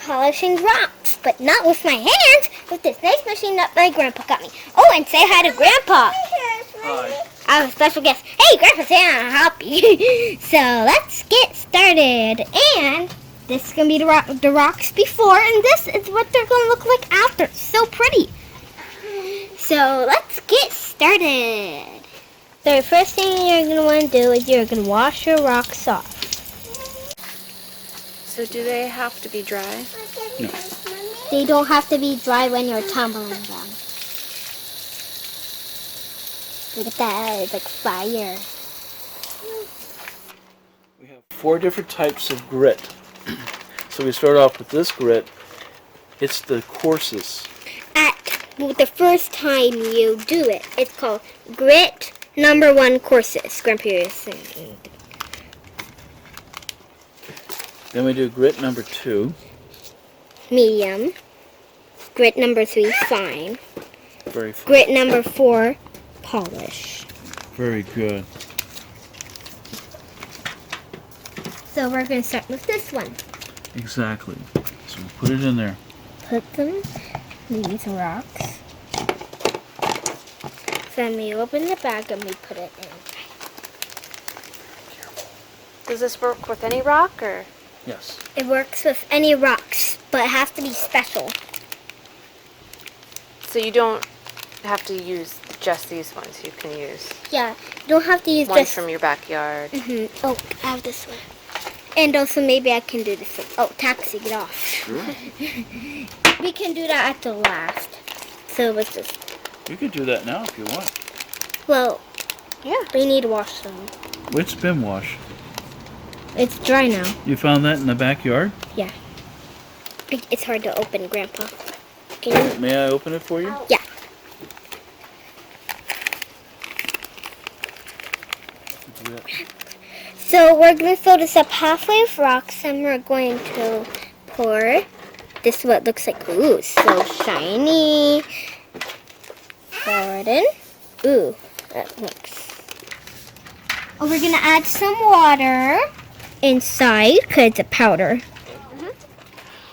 polishing rocks, but not with my hands, with this nice machine that my grandpa got me. Oh, and say hi to Grandpa. Hi. I have a special guest. Hey, Grandpa, say I'm happy. So let's get started. And this is going to be the rocks before, and this is what they're going to look like after. So pretty. So let's get started. So the first thing you're going to want to do is you're going to wash your rocks off. So do they have to be dry? No. They don't have to be dry when you're tumbling them. Look at that, it's like fire. We have 4 different types of grit. So we start off with this grit. It's the coarsest. The first time you do it, it's called grit number 1 coarsest. Grandpa is saying. Then we do grit number 2. Medium. Grit number 3, fine. Very fine. Grit number 4, polish. Very good. So we're going to start with this one. Exactly. So we put it in there. Put them, these rocks. Then we open the bag and we put it in. Does this work with any rock or? Yes. It works with any rocks, but it has to be special. So you don't have to use just these ones. You can use Yeah, you don't have to use one just... from your backyard. Oh, I have this one. And also maybe I can do this one. Oh, taxi, get off. Sure. We can do that at the last. So let's just... You can do that now if you want. Well, Yeah. we need to wash them. It's been washed. It's dry now. You found that in the backyard? Yeah. It's hard to open, Grandpa. Can you... May I open it for you? Yeah. Do that. So we're going to fill this up halfway with rocks, and we're going to pour. This is what it looks like. Ooh, so shiny. Pour it in. Ooh, that looks. Oh, we're going to add some water inside because it's a powder.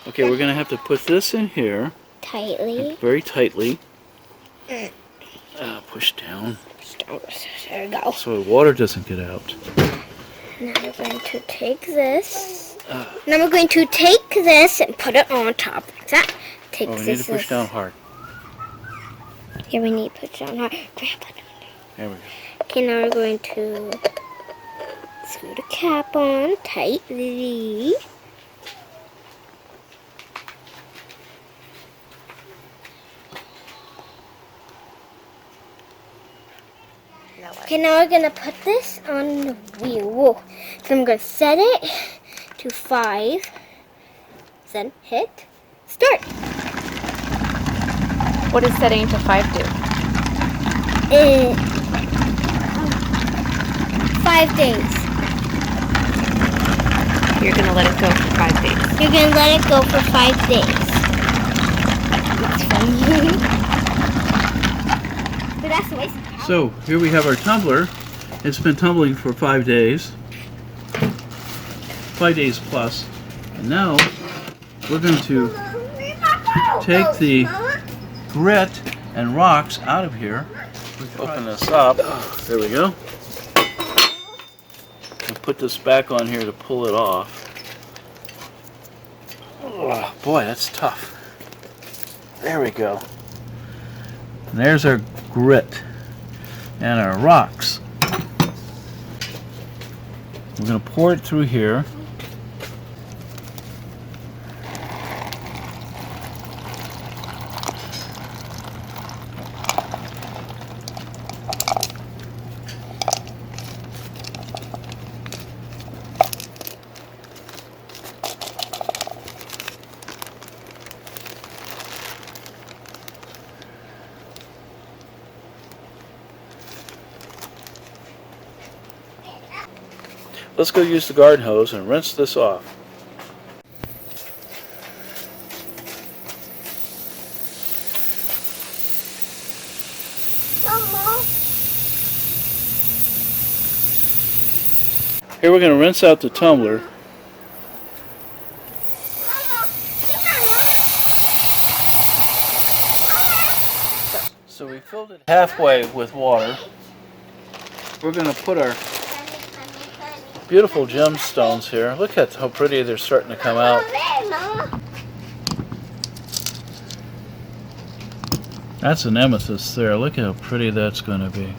Okay, we're going to have to put this in here. Tightly. Very tightly. Push down. There we go. So the water doesn't get out. Now we're going to take this. Now we're going to take this and put it on top. Like that. Take Oh, we need this. to push down hard. Yeah, we need to push down hard. Grandpa. There we go. Okay, now we're going to screw the cap on tightly. Okay, now we're going to put this on the wheel. Whoa. So I'm going to set it to 5. Then hit start. What does setting to 5 do? 5 days. You're gonna let it go for 5 days. You're going to let it go for 5 days. That's funny. But that's a waste of power. So here we have our tumbler. It's been tumbling for 5 days. 5 days plus. And now we're going to take the grit and rocks out of here. Open this up. There we go. And put this back on here to pull it off. Oh, boy, that's tough. There we go. And there's our grit and our rocks. We're going to pour it through here. Let's go use the garden hose and rinse this off. Here we're going to rinse out the tumbler. So we filled it halfway with water. We're going to put our beautiful gemstones here. Look at how pretty they're starting to come out. That's an amethyst there. Look at how pretty that's going to be.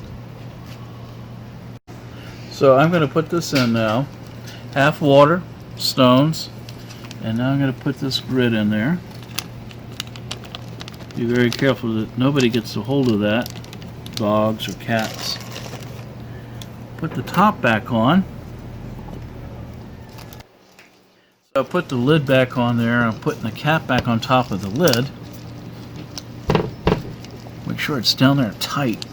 So I'm going to put this in now. Half water, stones, and now I'm going to put this grid in there. Be very careful that nobody gets a hold of that, dogs or cats. Put the top back on. So I put the lid back on there. I'm putting the cap back on top of the lid. Make sure it's down there tight.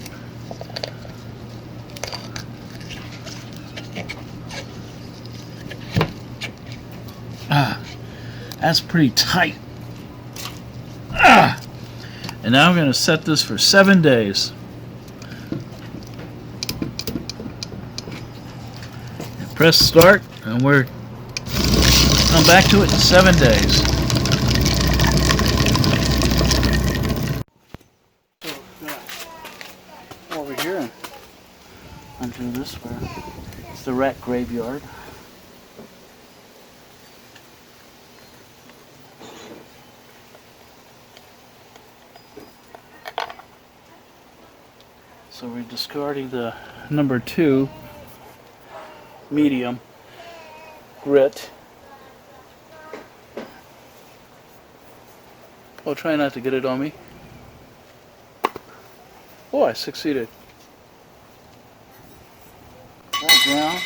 That's pretty tight. And now I'm going to set this for 7 days. And press start, and we're come back to it in 7 days. So, over here, under this where it's the rat graveyard. So we're discarding the number 2 medium grit. Oh, try not to get it on me. Oh, I succeeded. That down.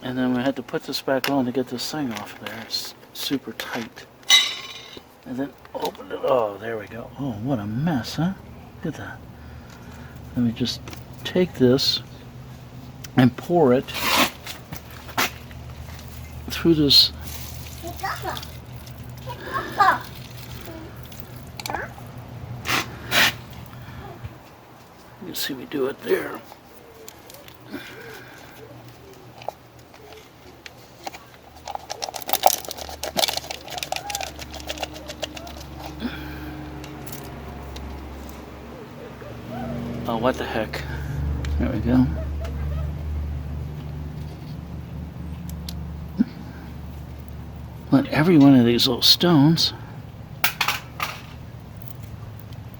And then we had to put this back on to get this thing off there. It's super tight. And then open it. Oh, there we go. Oh, what a mess, huh? Look at that. Let me just take this and pour it through this. You can see we do it there. Oh, what the heck. There we go. Let every one of these little stones.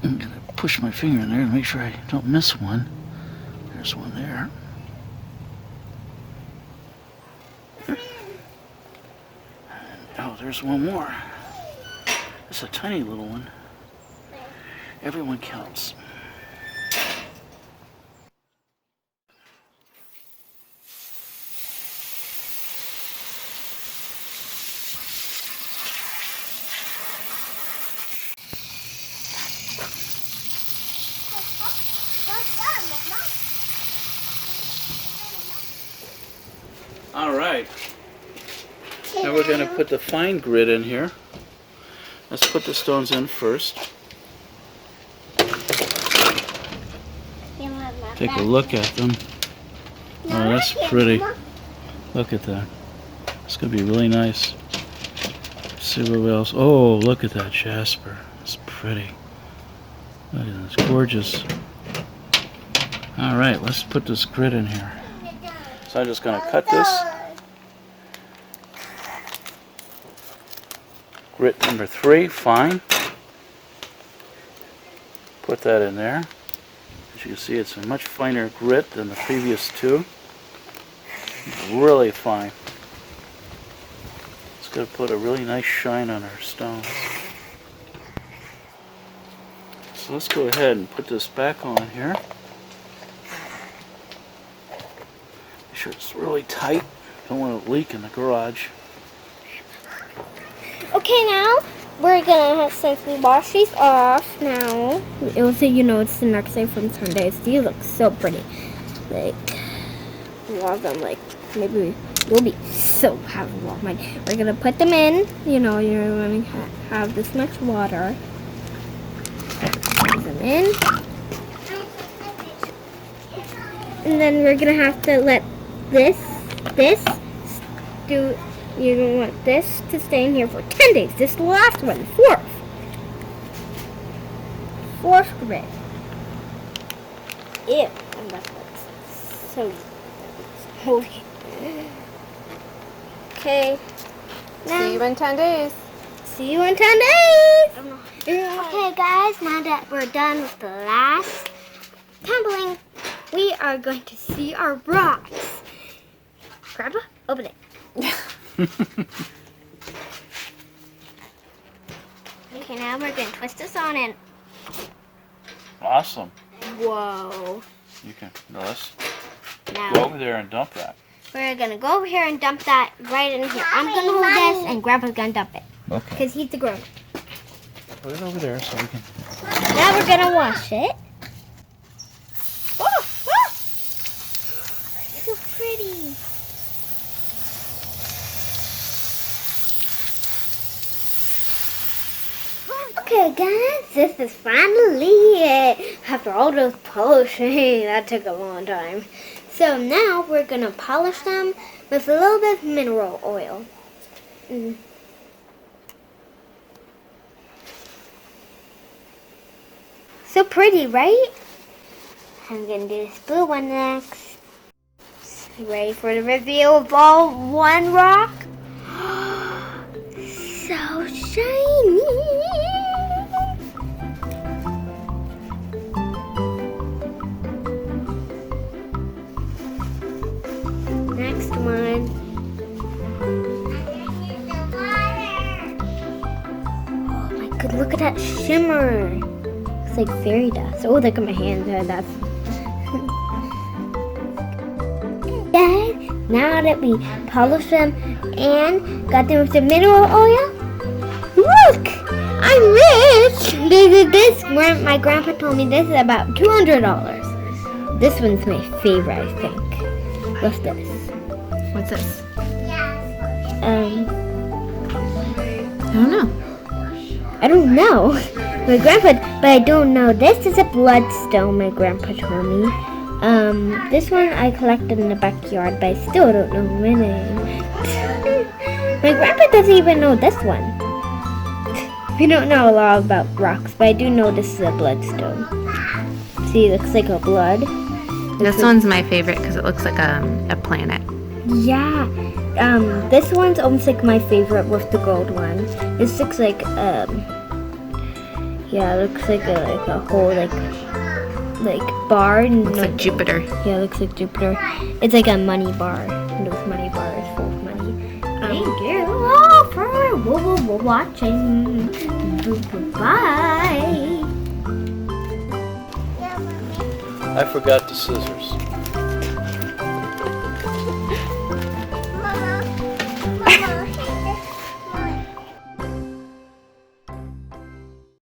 I'm going to push my finger in there to make sure I don't miss one. There's one there. And, oh, there's one more. It's a tiny little one. Everyone counts. Alright, now we're going to put the fine grit in here. Let's put the stones in first. Take a look at them. Oh, that's pretty. Look at that. It's going to be really nice. Let's see what else. Oh, look at that jasper. It's pretty. Look at that. It's gorgeous. Alright, let's put this grit in here. So I'm just going to cut this. Grit number 3, fine. Put that in there. As you can see, it's a much finer grit than the previous 2. Really fine. It's going to put a really nice shine on our stones. So let's go ahead and put this back on here. Make sure it's really tight. Don't want it to leak in the garage. Okay, now we're gonna, since we washed these off now, it was, you know, it's the next day from Sundays. These look so pretty. Like, a lot of them, like, maybe we'll be so happy with mine. We're gonna put them in, you know, you're gonna have this much water. Put them in. And then we're gonna have to let this do. You're going to want this to stay in here for 10 days. This is the last one, the fourth grade. Ew. So holy. Okay. See you in 10 days. See you in 10 days. Okay, guys. Now that we're done with the last tumbling, we are going to see our rocks. Grandpa, open it. Okay, now we're going to twist this on and Awesome. whoa. You can, let's Now go over there and dump that. we're going to go over here and dump that right in here. I'm going to hold this and Grandpa's going to dump it Okay. because he's the grown. Put it over there so we can. Now we're going to wash it. Oh, oh. So pretty. Okay, guys, this is finally it. After all those polishing, that took a long time. So now we're gonna polish them with a little bit of mineral oil. So pretty, right? I'm gonna do this blue one next. Ready for the reveal of all one rock? So shiny! Next one. Oh my god, look at that shimmer. It's like fairy dust. Oh, look at my hands. That's Dad, now that we polished them and got them with the mineral oil, look! I'm rich! This my grandpa told me this is about $200. This one's my favorite, I think. What's this? What's this? I don't know. My grandpa, but I don't know. This is a bloodstone, my grandpa told me. This one I collected in the backyard, but I still don't know my name. My grandpa doesn't even know this one. We don't know a lot about rocks, but I do know this is a bloodstone. See, it looks like a blood. This one's my favorite because it looks like a planet. Yeah. This one's almost like my favorite with the gold one. This looks like yeah, it looks like a whole like bar. Looks like Jupiter. Yeah, it looks like Jupiter. It's like a money bar. And those money bars full of money. Thank you all for watching. Bye. I forgot the scissors.